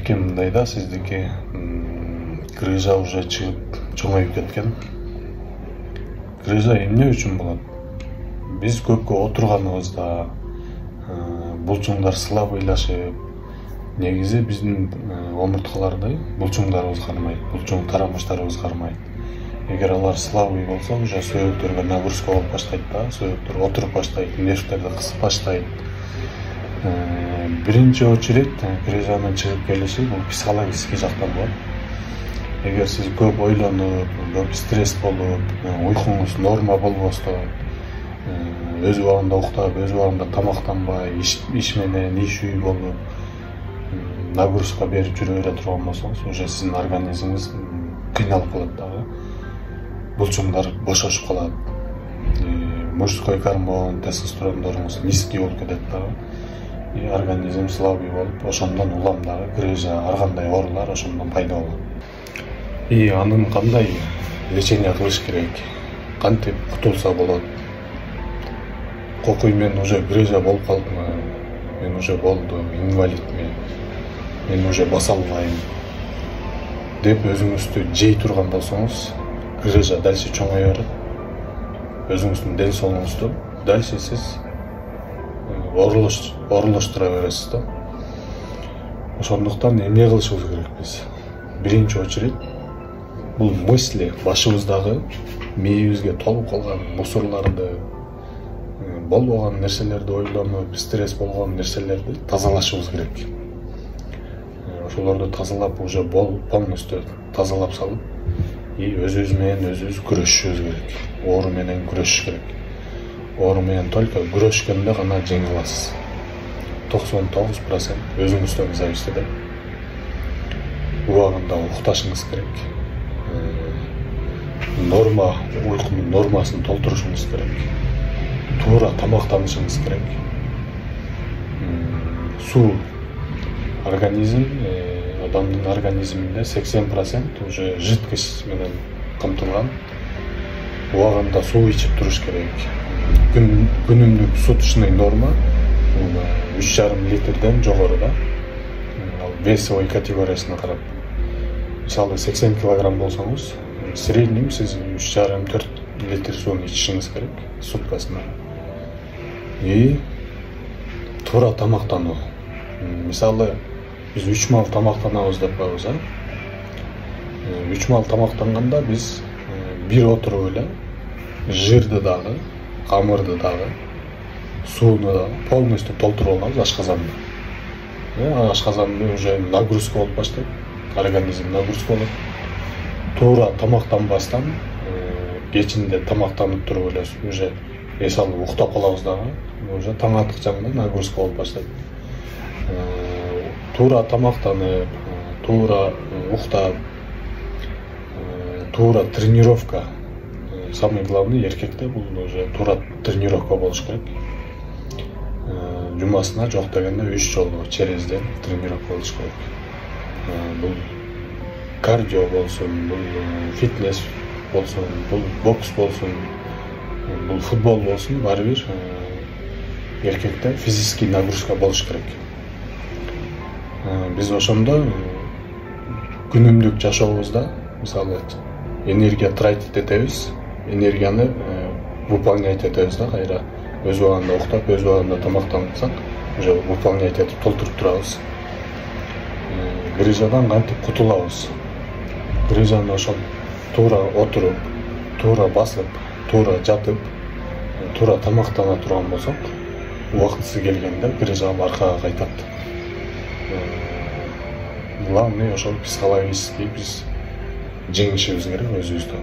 Эреке мындай да, сиздики крыжа уже чыгып чоңоюп кеткен. Крыжа эмне үчүн болот? Биз көпкө отурганыбызда булчуңдар слабыйлашып, негизи биздин омурткаларды булчуңдарыбыз кармайт, булчуң тарамыштарыбыз кармайт. Эгер алар слабый болсо, уже сөөктөргө нагрузка болуп баштайт да, сөөктөр отуруп баштайт, нервтерди кысып баштайт. Биринчи очередь крыжанын чыгып келиши бул психологический жактан болот. Эгер сиз көп ойлонуп, көп стресс болуп, уйкуңуз норма болбосто, өз убагында уктап, өз убагында тамактанбай, иш менен иш үй болуп, нагрузка берип жүрө бере турган болсоңуз, уже сиздин организмиңиз кыйналып калат дагы. Булчуңдар бошошуп калат. Мужской гормон, тестостерондоруңуз низкий болуп кетет дагы. Организм слабый болуп, ошондон улам дагы крыжа, ар кандай оорулар ошондон пайда болот. Анын кандай лечение кылыш керек? Кантип кутулса болот? Кокуй, мен уже крыжа болуп калдымы? Мен уже болду, инвалидмин. Мен уже баса албайм деп өзүңүздү жей турган болсоңуз, крыжа дальше чоңое берет. Өзүңүздүн ден соолугуңузду дальше сиз оорулаштыра бересиз да. Ошондуктан эмне кылышыбыз керек биз? Биринчи очередь бул мысли, башыбыздагы мээбизге толуп калган мусорларды, болбогон нерселерди ойлонуп, стресс болгон нерселерди тазалашыбыз керек. Ошолорду тазалап, уже полностью тазалап салып, өзүбүз менен өзүбүз күрөшүшүбүз керек. Оору менен күрөшүш керек. Оору менен только күрөшкөндө гана жеңе аласыз. 99% өзүңүздөн зависит этет. Убагында укташыңыз керек. Норма, уйкунун нормасын толтурушуңуз керек. Туура тамактанышыңыз керек. Суу, организм, адамдын организминде 80% уже жидкость менен камтылган. Убагында суу ичип туруш керек. Күнүмдүк суточный норма 3,5 литрден жогору да. Весовой категориясына карап. Мисалы 80 килограмм болсоңуз, средним сиз 3,5-4 литр сууну ичишиңиз керек суткасына. Туура тамактануу. Мисалы биз 3 мал тамактанабыз деп коебуз, 3 мал тамактанганда биз бир отуруп эле жирди дагы, камырды дагы, сууну да полностью толтуруп алабыз ашказанды. Ашказанды уже нагрузка болуп баштайт, организм нагрузка болот. Туура тамактанбастан, кечинде тамактанып туруп эле уже эс алып уктап калабыз дагы, уже таң атыкчаңда нагрузка болуп баштайт. Туура тамактанып, туура уктап, туура тренировка. Самый главный эркекте бул уже туура тренировка болуш керек. Жумасына жок дегенде 3 жолу через день тренировка болуш керек. Бул кардио болсун, бул фитнес болсун, бул бокс болсун, бул футбол болсун, баары бир эркекте физический нагрузка болуш керек. Биз ошондо күнүмдүк жашообузда, мисалы, энергия тратить этебиз, энергияны выполнять этебиз да, кайра өз убагында уктап, өз убагында тамактансак, уже выполнять этип толтуруп турабыз. Крыжадан кантип кутулабыз? Крыжаны ошол туура отуруп, туура басып, туура жатып, туура тамактана турган болсок, убактысы келгенде крыжа аркага кайтат. Главный ошол психологический биз жеңишибиз керек өзүбүздү.